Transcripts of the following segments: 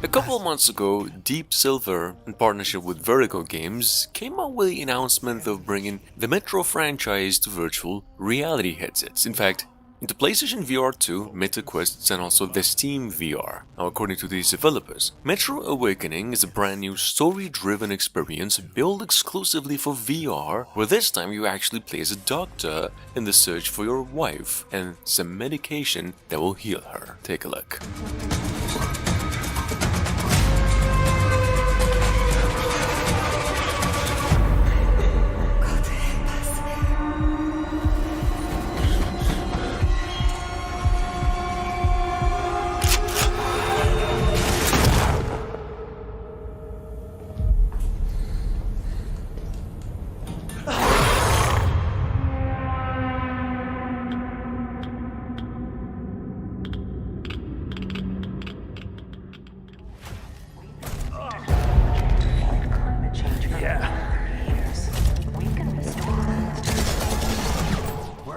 A couple of months ago, Deep Silver, in partnership with Vertigo Games, came out with the announcement of bringing the Metro franchise to virtual reality headsets. In fact, into PlayStation VR 2, Meta Quests, and also the Steam VR. Now, according to these developers, Metro Awakening is a brand new story-driven experience built exclusively for VR, where this time you actually play as a doctor in the search for your wife and some medication that will heal her. Take a look.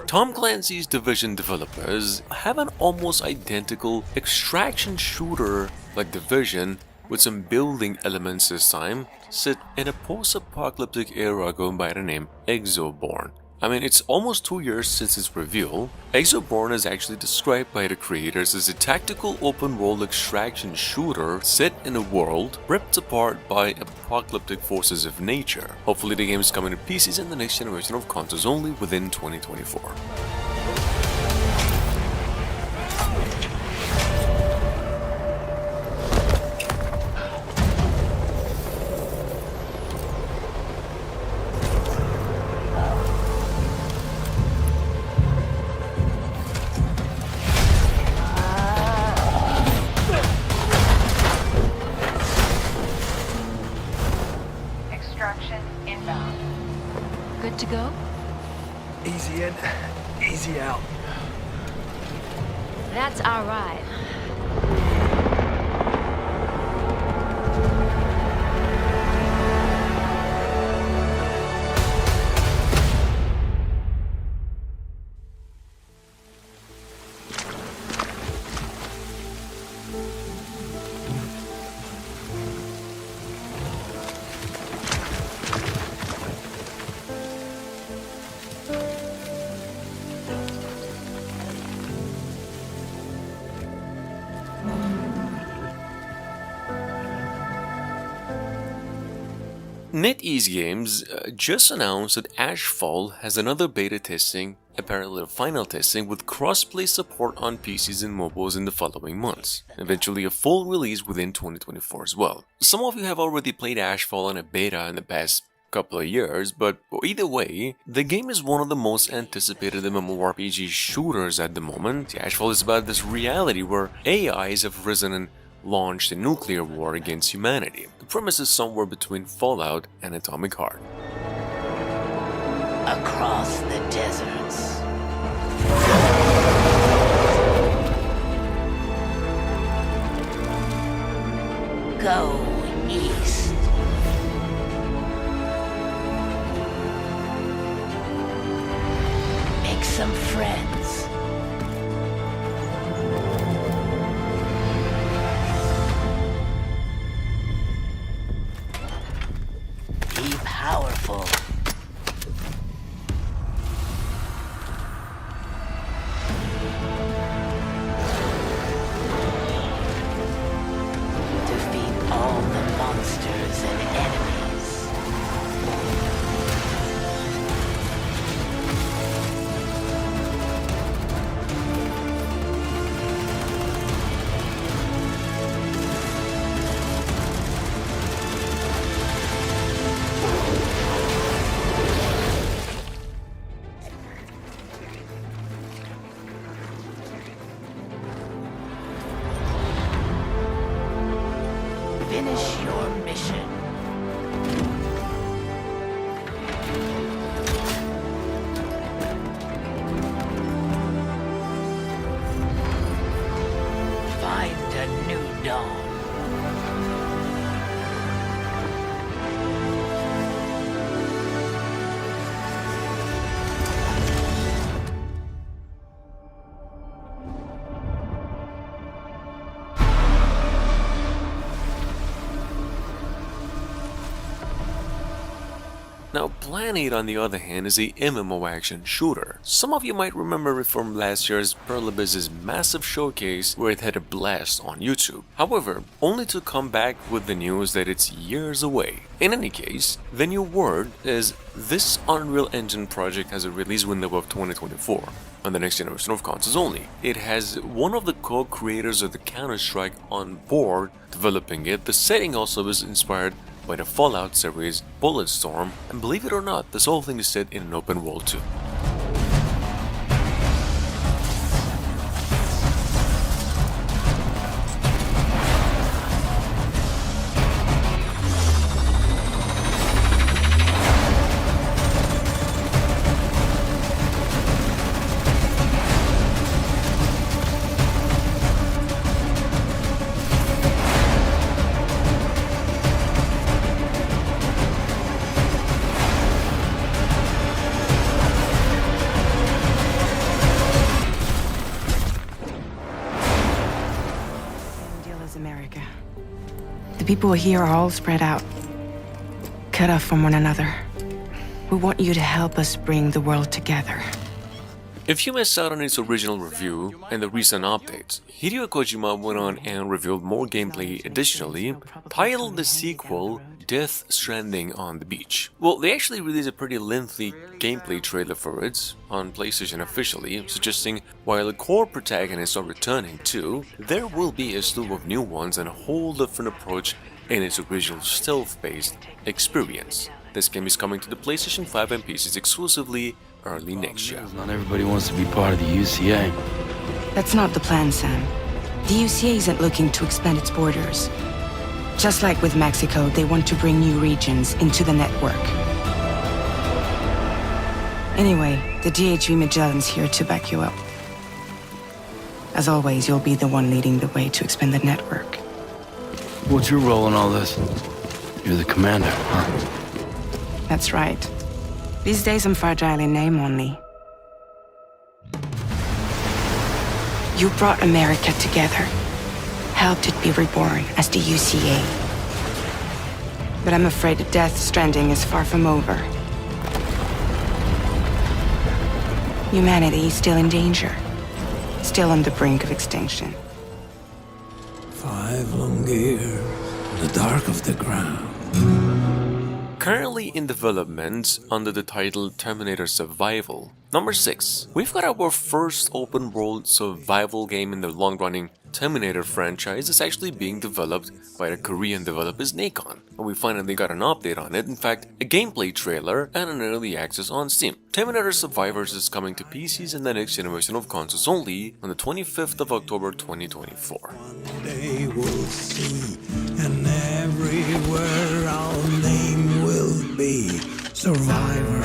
Tom Clancy's Division developers have an almost identical extraction shooter like Division with some building elements this time, set in a post-apocalyptic era going by the name Exoborn. I mean, it's almost 2 years since its reveal. Exoborn is actually described by the creators as a tactical open-world extraction shooter set in a world ripped apart by apocalyptic forces of nature. Hopefully the game is coming to PCs and the next generation of consoles only within 2024. Inbound. Good to go? Easy in, easy out. That's our ride. NetEase Games just announced that Ashfall has another beta testing, apparently final testing, with crossplay support on PCs and mobiles in the following months. Eventually a full release within 2024 as well. Some of you have already played Ashfall in a beta in the past couple of years, but either way, the game is one of the most anticipated MMORPG shooters at the moment. Ashfall is about this reality where AIs have risen and launched a nuclear war against humanity. The premise is somewhere between Fallout and Atomic Heart. Across the deserts. Go east. Make some friends. Be powerful. Defeat all the monsters and enemies. Finish your mission. Find a new dawn. Now, Planet, on the other hand, is a MMO action shooter. Some of you might remember it from last year's Pearl Abyss's massive showcase where it had a blast on YouTube. However, only to come back with the news that it's years away. In any case, the new word is this Unreal Engine project has a release window of 2024. On the next generation of consoles only. It has one of the co-creators of the Counter-Strike on board developing it. The setting also is inspired by the Fallout series Bulletstorm, and believe it or not, this whole thing is set in an open world too. America. The people here are all spread out, cut off from one another. We want you to help us bring the world together. If you missed out on its original review and the recent updates, Hideo Kojima went on and revealed more gameplay additionally, titled the sequel Death Stranding on the Beach. Well, they actually released a pretty lengthy gameplay trailer for it on PlayStation officially, suggesting while the core protagonists are returning too, there will be a slew of new ones and a whole different approach in its original stealth-based experience. This game is coming to the PlayStation 5 and PCs exclusively early next year. Not everybody wants to be part of the UCA. That's not the plan, Sam. The UCA isn't looking to expand its borders. Just like with Mexico, they want to bring new regions into the network. Anyway, the DHV Magellan's here to back you up. As always, you'll be the one leading the way to expand the network. What's your role in all this? You're the commander, huh? That's right. These days I'm fragile in name only. You brought America together, helped it be reborn as the UCA. But I'm afraid Death Stranding is far from over. Humanity is still in danger, still on the brink of extinction. 5 long years in the dark of the ground. Currently in development under the title Terminator Survival. Number 6. We've got our first open world survival game in the long-running Terminator franchise that's actually being developed by the Korean developers Nacon. And we finally got an update on it, in fact, a gameplay trailer and an early access on Steam. Terminator Survivors is coming to PCs and the next generation of consoles only on the 25th of October 2024. One day we'll see, and everywhere our name will be Survivors.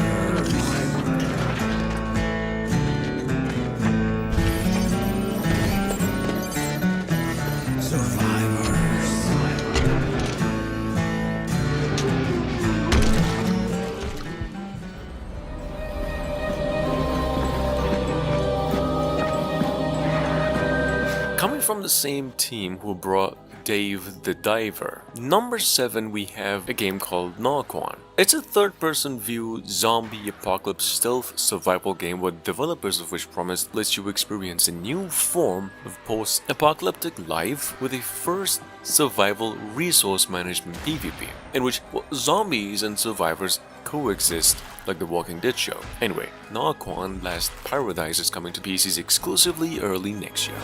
Coming from the same team who brought Dave the Diver. Number 7, we have a game called Naquan. It's a third-person view zombie apocalypse stealth survival game with developers of which promised lets you experience a new form of post-apocalyptic life with a first survival resource management PvP, in which zombies and survivors coexist like the Walking Dead show. Anyway, Naquan Last Paradise is coming to PCs exclusively early next year.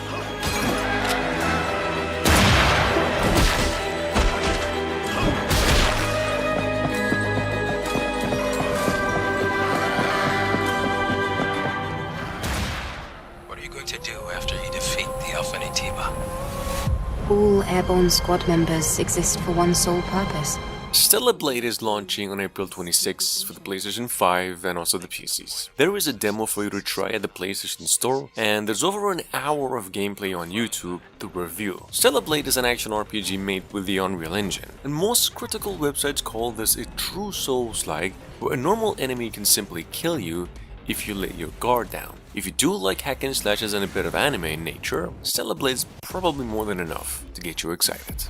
All airborne squad members exist for one sole purpose. Stellar Blade is launching on April 26 for the PlayStation 5 and also the PCs. There is a demo for you to try at the PlayStation Store, and there's over an hour of gameplay on YouTube to review. Stellar Blade is an action RPG made with the Unreal Engine, and most critical websites call this a true Souls-like, where a normal enemy can simply kill you if you let your guard down. If you do like hack and slashes and a bit of anime in nature, Stellar Blade's probably more than enough to get you excited.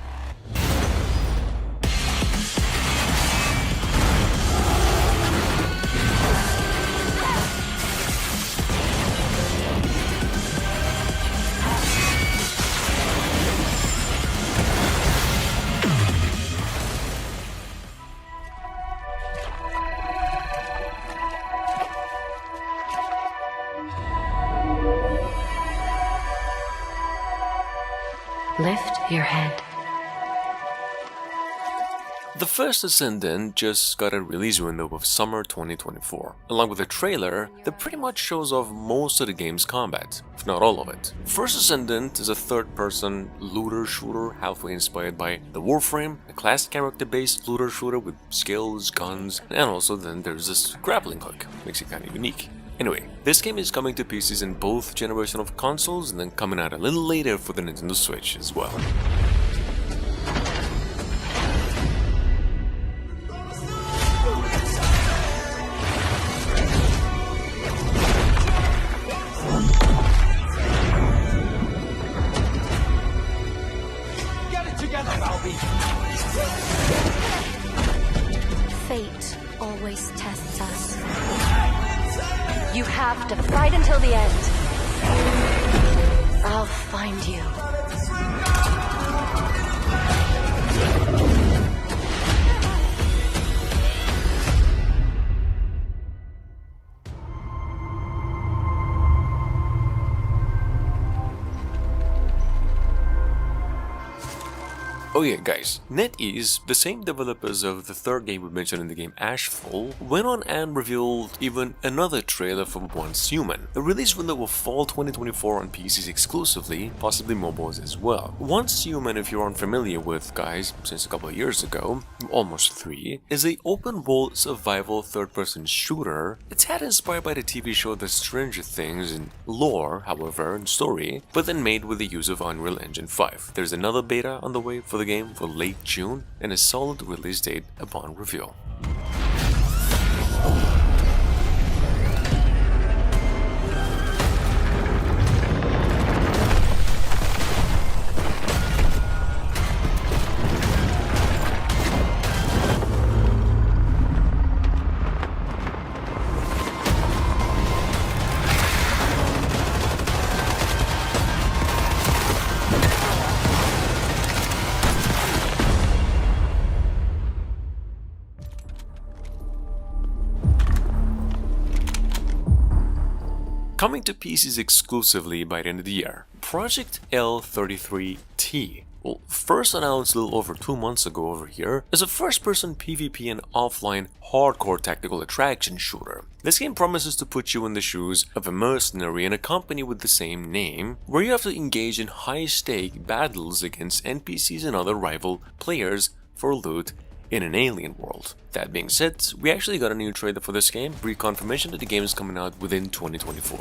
your head. The first Ascendant just got a release window of summer 2024, along with a trailer that pretty much shows off most of the game's combat, if not all of it. First Ascendant is a third-person looter shooter halfway inspired by the Warframe, a classic character-based looter shooter with skills, guns, and also then there's this grappling hook, makes it kind of unique. Anyway, this game is coming to PCs in both generations of consoles and then coming out a little later for the Nintendo Switch as well. Fate always tests us. You have to fight until the end. I'll find you. Oh yeah, guys, NetEase, the same developers of the third game we mentioned in the game Ashfall, went on and revealed even another trailer for Once Human, a release window of fall 2024 on PCs exclusively, possibly mobiles as well. Once Human, if you're unfamiliar with, guys, since a couple of years ago, almost 3, is a open-world survival third-person shooter. It's had inspired by the TV show The Stranger Things in lore, however, and story, but then made with the use of Unreal Engine 5. There's another beta on the way for the game for late June and a solid release date upon reveal. Coming to PCs exclusively by the end of the year, Project L33T. Well, first announced a little over 2 months ago over here, as a first-person PvP and offline hardcore tactical attraction shooter. This game promises to put you in the shoes of a mercenary in a company with the same name, where you have to engage in high-stake battles against NPCs and other rival players for loot in an alien world. That being said, we actually got a new trailer for this game, reconfirmation that the game is coming out within 2024.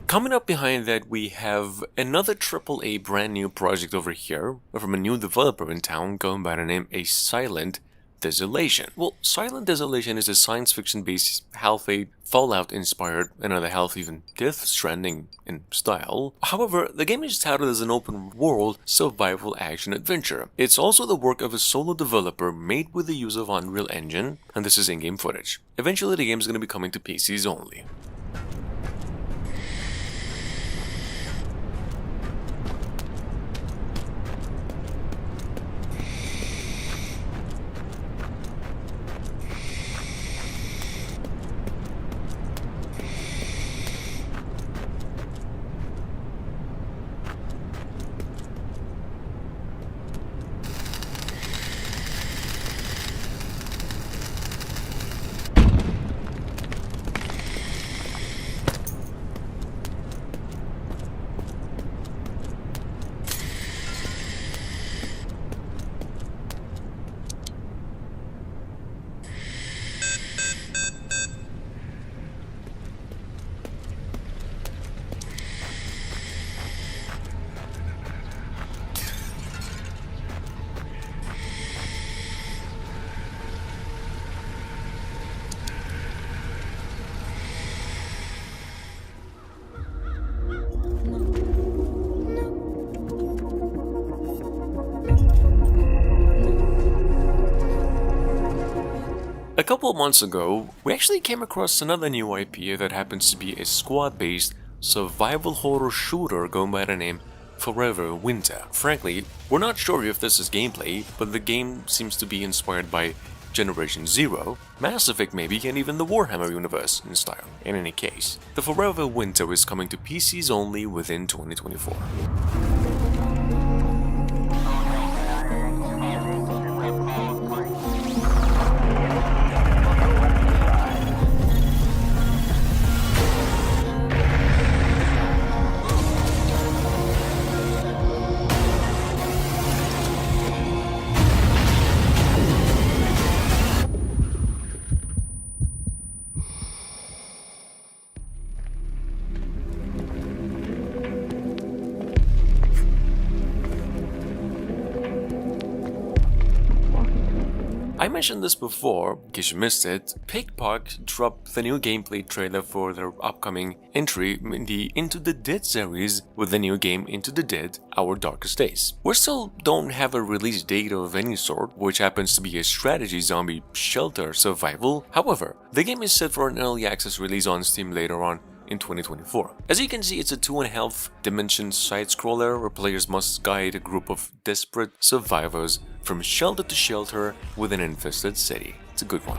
Coming up behind that, we have another AAA brand new project over here from a new developer in town going by the name A Silent Desolation. Well, Silent Desolation is a science fiction based half-fate Fallout inspired, another half even Death Stranding in style. However, the game is touted as an open world survival action adventure. It's also the work of a solo developer made with the use of Unreal Engine, and this is in-game footage. Eventually the game is going to be coming to PCs only. couple of months ago, we actually came across another new IP that happens to be a squad-based survival horror shooter going by the name Forever Winter. Frankly, we're not sure if this is gameplay, but the game seems to be inspired by Generation Zero, Mass Effect maybe, and even the Warhammer universe in style. In any case, the Forever Winter is coming to PCs only within 2024. I mentioned this before, in case you missed it. Pickpock dropped the new gameplay trailer for their upcoming entry in the Into the Dead series with the new game Into the Dead: Our Darkest Days. We still don't have a release date of any sort, which happens to be a strategy zombie shelter survival. However, the game is set for an early access release on Steam later on in 2024. As you can see, it's a 2.5 dimension side-scroller where players must guide a group of desperate survivors from shelter to shelter with an infested city. It's a good one.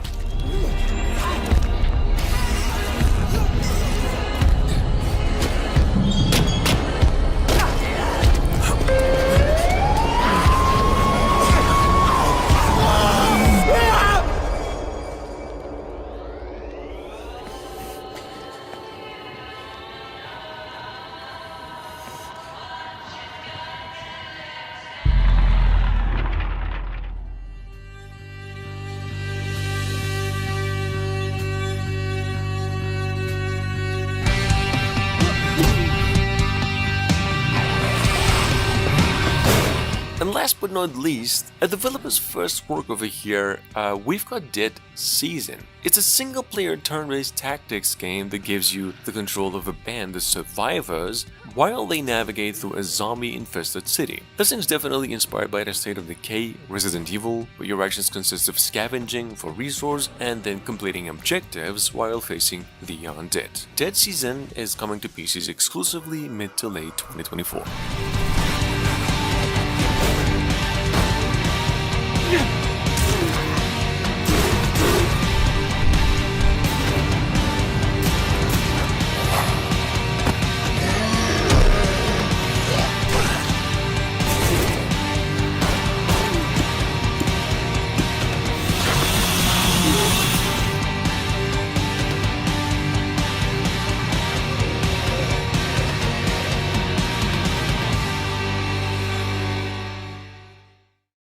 And last but not least, a developer's first work over here, we've got Dead Season. It's a single-player turn-based tactics game that gives you the control of a band of survivors while they navigate through a zombie-infested city. This thing's definitely inspired by the State of Decay, Resident Evil, where your actions consist of scavenging for resources and then completing objectives while facing the undead. Dead Season is coming to PCs exclusively mid to late 2024.